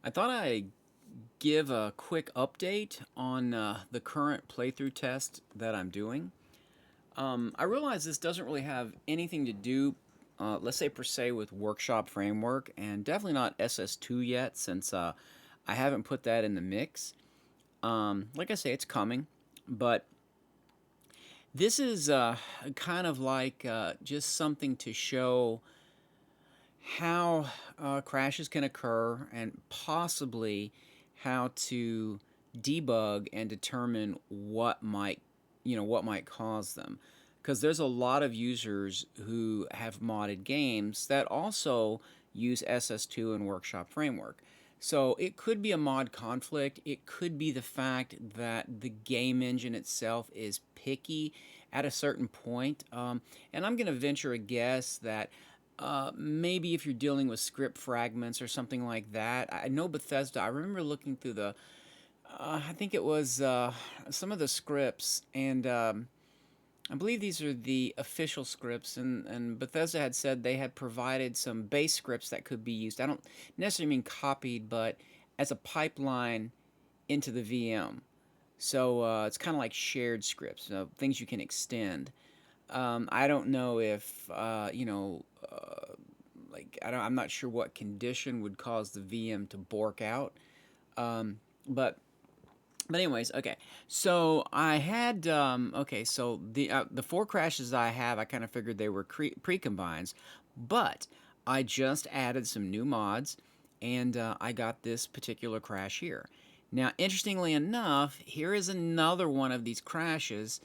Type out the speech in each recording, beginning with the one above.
I thought I'd give a quick update on the current playthrough test that I'm doing. I realize this doesn't really have anything to do, let's say per se, with Workshop Framework, and definitely not SS2 yet, since I haven't put that in the mix. Like I say, it's coming, but this is kind of like just something to show how crashes can occur and possibly how to debug and determine what might cause them, because there's a lot of users who have modded games that also use SS2 and Workshop Framework. So it could be a mod conflict. It could be the fact that the game engine itself is picky at a certain point. And I'm going to venture a guess that maybe if you're dealing with script fragments or something like that. I know Bethesda, I remember looking through I think it was some of the scripts, and I believe these are the official scripts, and Bethesda had said they had provided some base scripts that could be used. I don't necessarily mean copied, but as a pipeline into the VM. So it's kind of like shared scripts, things you can extend. I don't know if I'm not sure what condition would cause the VM to bork out. Um, but anyways, okay. So I had okay. So the four crashes I have, I kind of figured they were pre-combines, but I just added some new mods, and I got this particular crash here. Now, interestingly enough, here is another one of these crashes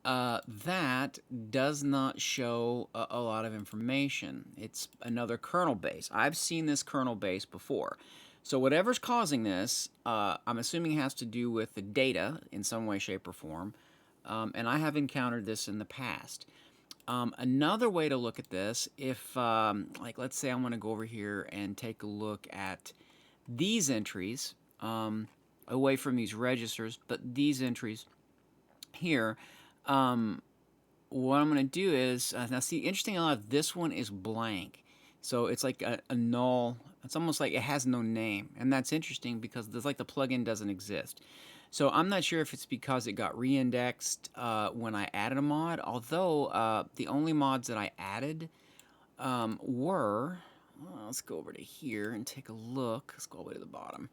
that does not show a lot of information. It's another kernel base. I've seen this kernel base before. So whatever's causing this, I'm assuming has to do with the data in some way, shape, or form. And I have encountered this in the past. Another way to look at this, if, like, let's say I want to go over here and take a look at these entries, away from these registers, but these entries here, um, what I'm going to do is, now see, interesting enough, this one is blank. So it's like a null. It's almost like it has no name. And that's interesting because there's like the plugin doesn't exist. So I'm not sure if it's because it got reindexed when I added a mod. Although the only mods that I added were, well, let's go over to here and take a look. Let's go all the way to the bottom.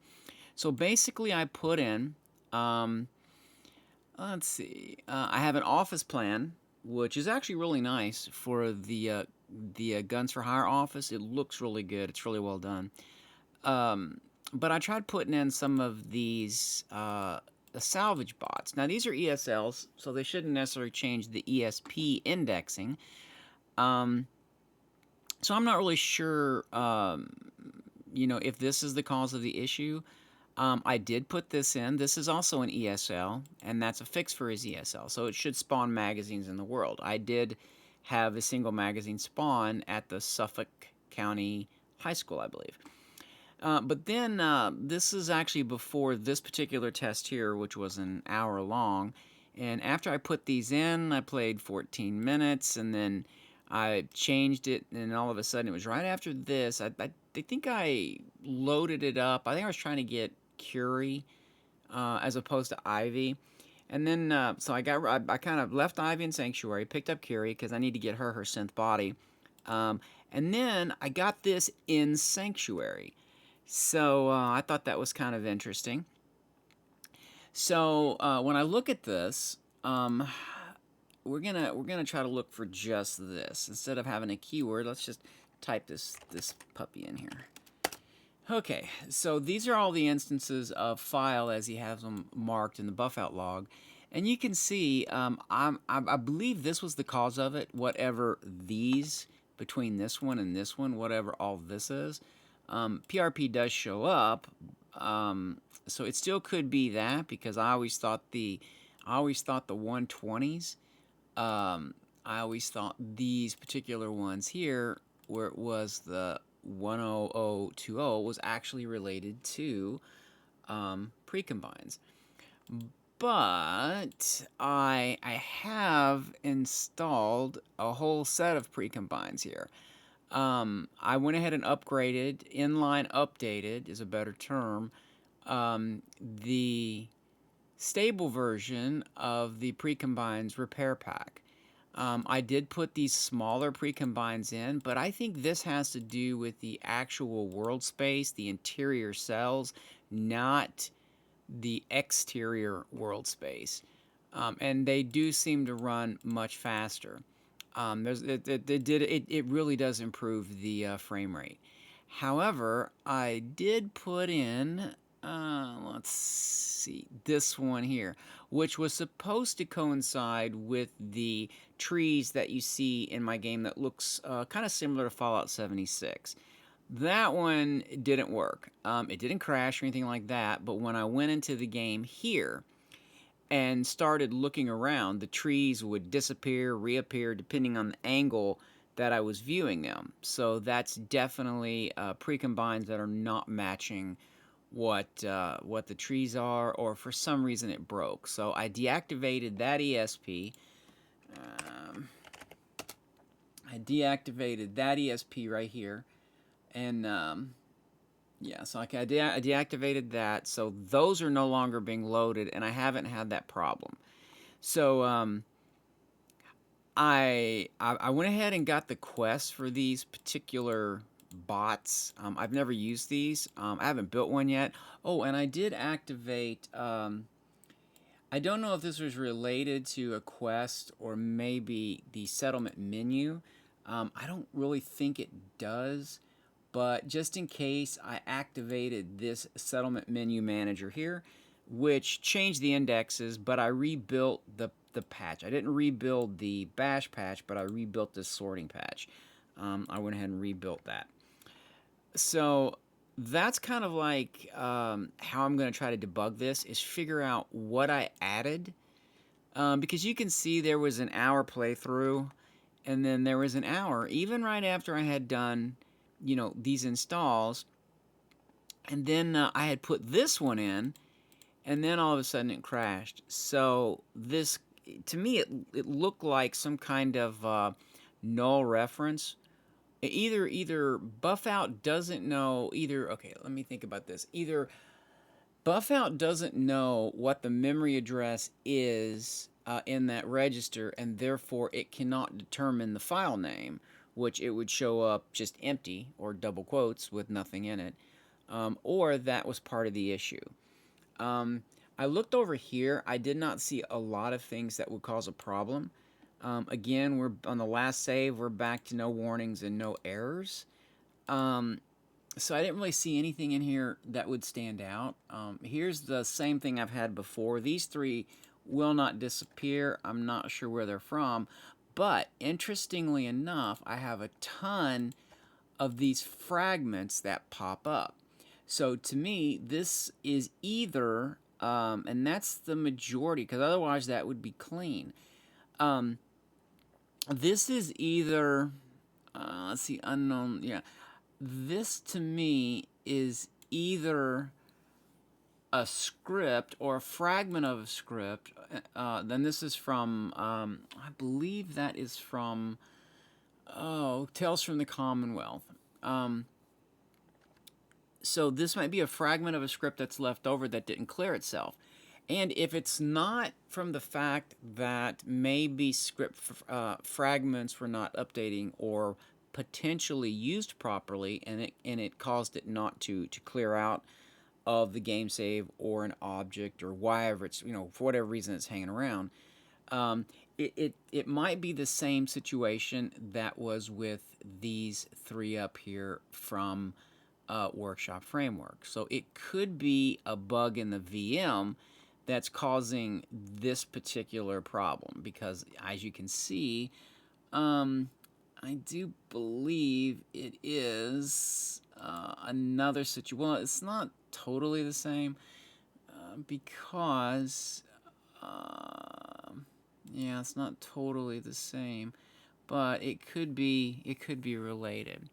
So basically I put in, let's see, I have an office plan, which is actually really nice for the Guns for Hire office. It looks really good. It's really well done. But I tried putting in some of these salvage bots. Now these are ESLs, so they shouldn't necessarily change the ESP indexing. Um, so I'm not really sure, if this is the cause of the issue. I did put this in. This is also an ESL, and that's a fix for his ESL, so it should spawn magazines in the world. I did have a single magazine spawn at the Suffolk County High School, I believe. But then this is actually before this particular test here, which was an hour long. And after I put these in, I played 14 minutes, and then I changed it, and all of a sudden it was right after this. I think I loaded it up. I think I was trying to get Curie as opposed to Ivy. And then, so I kind of left Ivy in Sanctuary, picked up Curie because I need to get her synth body. And then I got this in Sanctuary. So I thought that was kind of interesting. So when I look at this, we're gonna try to look for just this instead of having a keyword. Let's just type this puppy in here. Okay, so these are all the instances of file as he has them marked in the buffout log. And you can see, I believe this was the cause of it, whatever these, between this one and this one, whatever all this is. PRP does show up, so it still could be that, because I always thought the 120s, I always thought these particular ones here, where it was the 10020, was actually related to precombines. But I have installed a whole set of precombines here. I went ahead and upgraded, inline updated is a better term, the stable version of the Precombines repair pack. I did put these smaller precombines in, but I think this has to do with the actual world space, the interior cells, not the exterior world space. And they do seem to run much faster. It really does improve the frame rate. However, I did put in, let's see, this one here, which was supposed to coincide with the trees that you see in my game that looks kind of similar to Fallout 76. That one didn't work. It didn't crash or anything like that, but when I went into the game here and started looking around, the trees would disappear, reappear, depending on the angle that I was viewing them. So that's definitely precombines that are not matching what the trees are, or for some reason it broke. So I deactivated that ESP. Um, I deactivated that ESP right here, and yeah, so I deactivated that. So those are no longer being loaded, and I haven't had that problem. So I went ahead and got the quest for these particular bots. I've never used these. I haven't built one yet. Oh, and I did activate. I don't know if this was related to a quest or maybe the settlement menu. I don't really think it does, but just in case, I activated this settlement menu manager here, which changed the indexes, but I rebuilt the patch. I didn't rebuild the bash patch, but I rebuilt this sorting patch. I went ahead and rebuilt that. So that's kind of like how I'm going to try to debug this, is figure out what I added. Because you can see there was an hour playthrough, and then there was an hour, even right after I had done, these installs. And then I had put this one in, and then all of a sudden it crashed. So this, to me, it looked like some kind of null reference. Either buffout doesn't know, okay, let me think about this. Either buffout doesn't know what the memory address is in that register, and therefore it cannot determine the file name, which it would show up just empty or double quotes with nothing in it, or that was part of the issue. I looked over here. I did not see a lot of things that would cause a problem. Again, we're on the last save. We're back to no warnings and no errors. So I didn't really see anything in here that would stand out. Here's the same thing I've had before. These three will not disappear. I'm not sure where they're from. But interestingly enough, I have a ton of these fragments that pop up. So to me, this is either, and that's the majority, because otherwise that would be clean. This is either, let's see, unknown, yeah. This to me is either a script or a fragment of a script. Then this is from, I believe that is from, Tales from the Commonwealth. So this might be a fragment of a script that's left over that didn't clear itself. And if it's not from the fact that maybe script fragments were not updating or potentially used properly, and it caused it not to clear out of the game save or an object or whatever it's, for whatever reason it's hanging around, it might be the same situation that was with these three up here from Workshop Framework. So it could be a bug in the VM that's causing this particular problem, because as you can see, I do believe it is another situation. Well, it's not totally the same because, yeah, it's not totally the same, but it could be related.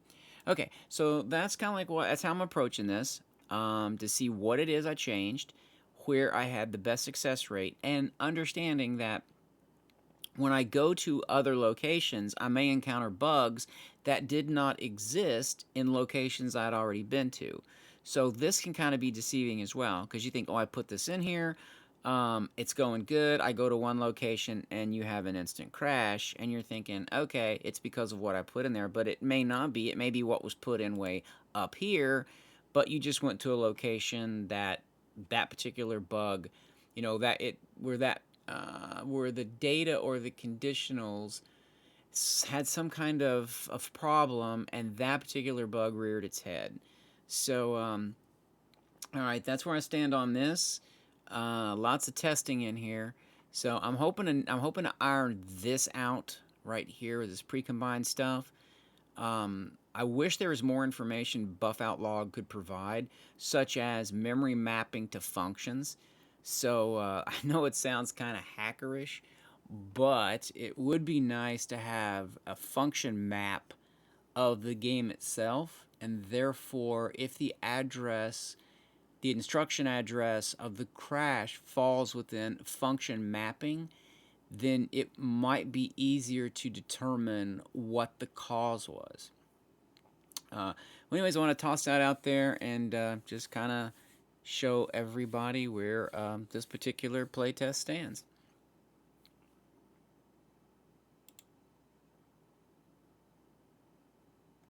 Okay, so that's kind of like that's how I'm approaching this, to see what it is I changed, where I had the best success rate, and understanding that when I go to other locations, I may encounter bugs that did not exist in locations I'd already been to. So this can kind of be deceiving as well, because you think, oh, I put this in here, it's going good. I go to one location and you have an instant crash, and you're thinking, okay, it's because of what I put in there, but it may not be. It may be what was put in way up here, but you just went to a location that that particular bug, you know, that it where the data or the conditionals had some kind of problem, and that particular bug reared its head. So, all right, that's where I stand on this. Lots of testing in here, so I'm hoping to iron this out right here with this pre-combined stuff. I wish there was more information buffoutLog could provide, such as memory mapping to functions. So I know it sounds kind of hackerish, but it would be nice to have a function map of the game itself, and therefore, if the instruction address of the crash falls within function mapping, then it might be easier to determine what the cause was. Well, anyways, I want to toss that out there and just kind of show everybody where this particular playtest stands.